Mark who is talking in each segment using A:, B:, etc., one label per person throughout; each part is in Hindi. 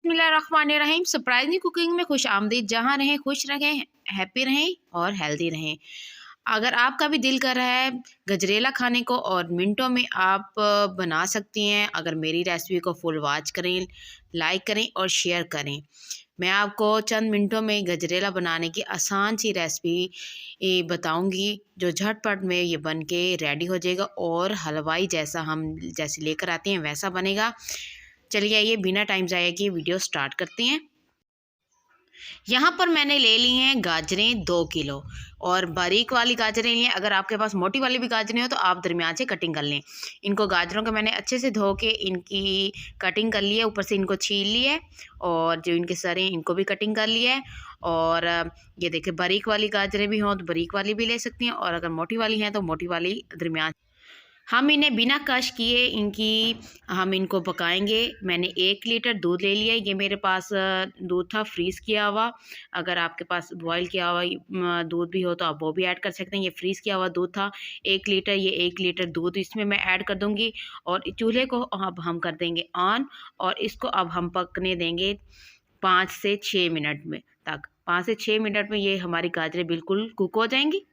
A: बिस्मिल्लाहिर्रहमानिर्रहीम। सरप्राइजिंग कुकिंग में खुश आमदीद। जहाँ रहें खुश रहें, हैप्पी रहें और हेल्दी रहें। अगर आपका भी दिल कर रहा है गजरेला खाने को और मिनटों में आप बना सकती हैं, अगर मेरी रेसिपी को फुल वॉच करें, लाइक करें और शेयर करें। मैं आपको चंद मिनटों में गजरेला बनाने की आसान सी रेसिपी बताऊंगी, जो झटपट में ये बन के रेडी हो जाएगा और हलवाई जैसा हम जैसे लेकर आते हैं वैसा बनेगा। चलिए आइए बिना टाइम ज़ाया किए वीडियो स्टार्ट करते हैं। यहाँ पर मैंने ले ली हैं गाजरें 2 किलो और बारीक वाली गाजरें ली हैं। अगर आपके पास मोटी वाली भी गाजरें हो तो आप दरमियान से कटिंग कर लें। इनको गाजरों को मैंने अच्छे से धो के इनकी कटिंग कर ली है, ऊपर से इनको छील ली है और जो इनके सर हैं इनको भी कटिंग कर लिया है। और ये देखिए, बारीक वाली गाजरें भी हों तो बारीक वाली भी ले सकती हैं और अगर मोटी वाली हैं तो मोटी वाली दरमियान। हम इन्हें बिना कश किए हम इनको पकाएंगे। मैंने 1 लीटर दूध ले लिया है। ये मेरे पास दूध था फ्रीज़ किया हुआ। अगर आपके पास बॉयल किया हुआ दूध भी हो तो आप वो भी ऐड कर सकते हैं। ये फ्रीज़ किया हुआ दूध था 1 लीटर। ये 1 लीटर दूध इसमें मैं ऐड कर दूँगी और चूल्हे को अब हम कर देंगे ऑन और इसको अब हम पकने देंगे 5 से 6 मिनट में तक। 5 से 6 मिनट में ये हमारी गाजरें बिल्कुल कुक हो जाएंगी।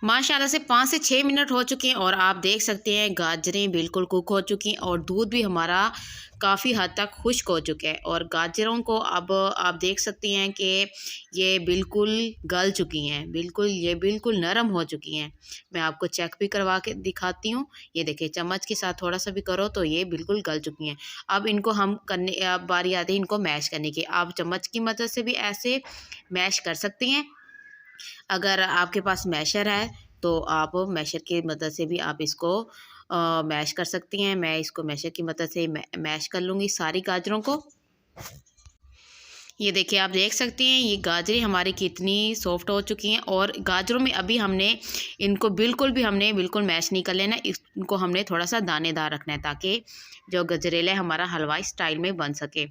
A: माशाल्लाह से 5 से 6 मिनट हो चुके हैं और आप देख सकते हैं गाजरें बिल्कुल कुक हो चुकी हैं और दूध भी हमारा काफ़ी हद तक खुश्क हो चुका है। और गाजरों को अब आप देख सकती हैं कि ये बिल्कुल गल चुकी हैं, ये बिल्कुल नरम हो चुकी हैं। मैं आपको चेक भी करवा के दिखाती हूँ। ये देखिए, चम्मच के साथ थोड़ा सा भी करो तो ये बिल्कुल गल चुकी हैं। अब इनको हम करने, अब बारी आती है इनको मैश करने की। आप चम्मच की मदद से भी ऐसे मैश कर सकती हैं। अगर आपके पास मैशर है तो आप मैशर की मदद से भी आप इसको मैश कर सकती हैं। मैं इसको मैशर की मदद से मैश कर लूँगी सारी गाजरों को। ये देखिए, आप देख सकती हैं ये गाजरें हमारी कितनी सॉफ्ट हो चुकी हैं और गाजरों में अभी इनको बिल्कुल मैश नहीं कर लेना। इनको हमने थोड़ा सा दानेदार रखना है ताकि जो गजरेला हमारा हलवाई स्टाइल में बन सके।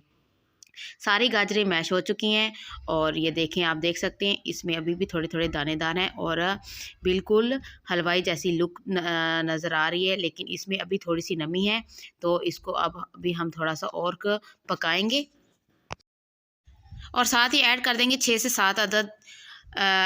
A: सारी गाजरें मैश हो चुकी हैं और ये देखें, आप देख सकते हैं इसमें अभी भी थोड़े थोड़े दानेदार हैं और बिल्कुल हलवाई जैसी लुक नज़र आ रही है, लेकिन इसमें अभी थोड़ी सी नमी है। तो इसको अब अभी हम थोड़ा सा और पकाएंगे और साथ ही ऐड कर देंगे 6 से 7 अदद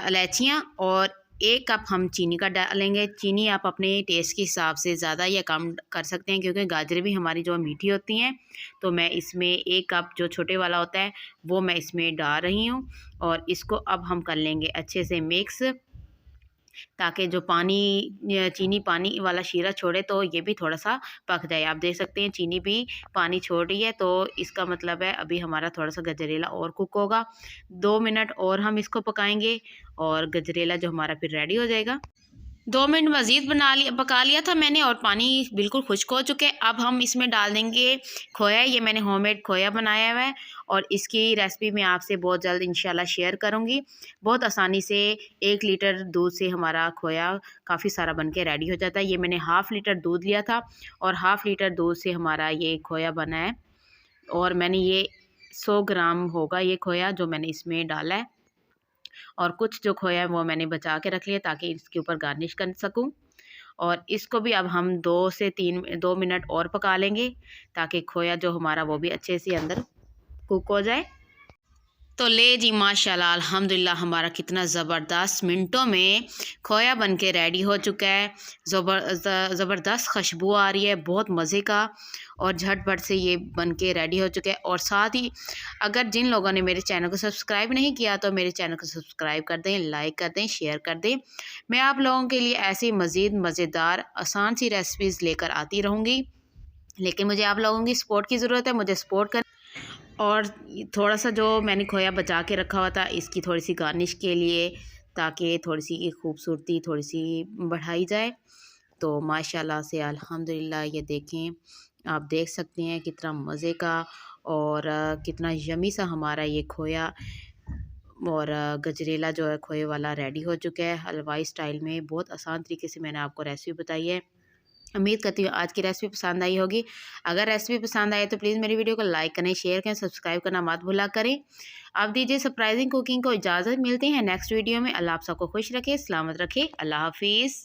A: इलायचियाँ और 1 कप हम चीनी का डालेंगे। चीनी आप अपने टेस्ट के हिसाब से ज़्यादा या कम कर सकते हैं, क्योंकि गाजरें भी हमारी जो मीठी होती हैं। तो मैं इसमें 1 कप जो छोटे वाला होता है वो मैं इसमें डाल रही हूँ और इसको अब हम कर लेंगे अच्छे से मिक्स, ताकि जो चीनी पानी वाला शीरा छोड़े तो ये भी थोड़ा सा पक जाए। आप देख सकते हैं चीनी भी पानी छोड़ रही है, तो इसका मतलब है अभी हमारा थोड़ा सा गजरेला और कुक होगा। 2 मिनट और हम इसको पकाएंगे और गजरेला जो हमारा फिर रेडी हो जाएगा। 2 मिनट मज़ीद पका लिया था मैंने और पानी बिल्कुल खुश्क हो चुके हैं। अब हम इसमें डाल देंगे खोया। ये मैंने होममेड खोया बनाया हुआ है और इसकी रेसिपी मैं आपसे बहुत जल्द इंशाल्लाह शेयर करूँगी। बहुत आसानी से 1 लीटर दूध से हमारा खोया काफ़ी सारा बन के रेडी हो जाता है। ये मैंने हाफ़ लीटर दूध लिया था और हाफ़ लीटर दूध से हमारा ये खोया बना है और मैंने ये 100 ग्राम होगा ये खोया जो मैंने इसमें डाला है और कुछ जो खोया है वो मैंने बचा के रख लिया ताकि इसके ऊपर गार्निश कर सकूं। और इसको भी अब हम 2 मिनट और पका लेंगे ताकि खोया जो हमारा वो भी अच्छे से अंदर कुक हो जाए। तो ले जी, माशाल्लाह अल्हम्दुलिल्लाह हमारा कितना ज़बरदस्त मिनटों में खोया बन के रेडी हो चुका है। ज़बरदस्त खुशबू आ रही है, बहुत मज़े का, और झटपट से ये बन के रेडी हो चुका है। और साथ ही अगर जिन लोगों ने मेरे चैनल को सब्सक्राइब नहीं किया तो मेरे चैनल को सब्सक्राइब कर दें, लाइक कर दें, शेयर कर दें। मैं आप लोगों के लिए ऐसी मज़ीद मज़ेदार आसान सी रेसिपीज़ लेकर आती रहूँगी, लेकिन मुझे आप लोगों की सपोर्ट की ज़रूरत है। मुझे सपोर्ट कर और थोड़ा सा जो मैंने खोया बचा के रखा हुआ था इसकी थोड़ी सी गार्निश के लिए, ताकि थोड़ी सी खूबसूरती थोड़ी सी बढ़ाई जाए। तो माशाल्लाह से अल्हम्दुलिल्लाह ये देखें, आप देख सकते हैं कितना मज़े का और कितना यमी सा हमारा ये खोया और गजरेला जो है खोए वाला रेडी हो चुका है हलवाई स्टाइल में। बहुत आसान तरीके से मैंने आपको रेसिपी बताई है। उम्मीद करती हूँ आज की रेसिपी पसंद आई होगी। अगर रेसिपी पसंद आए तो प्लीज़ मेरी वीडियो को लाइक करें, शेयर करें, सब्सक्राइब करना मत भूला करें। आप दीजिए सरप्राइजिंग कुकिंग को इजाज़त। मिलते हैं नेक्स्ट वीडियो में। अल्लाह आप सबको खुश रखे, सलामत रखे। अल्लाह हाफिज़।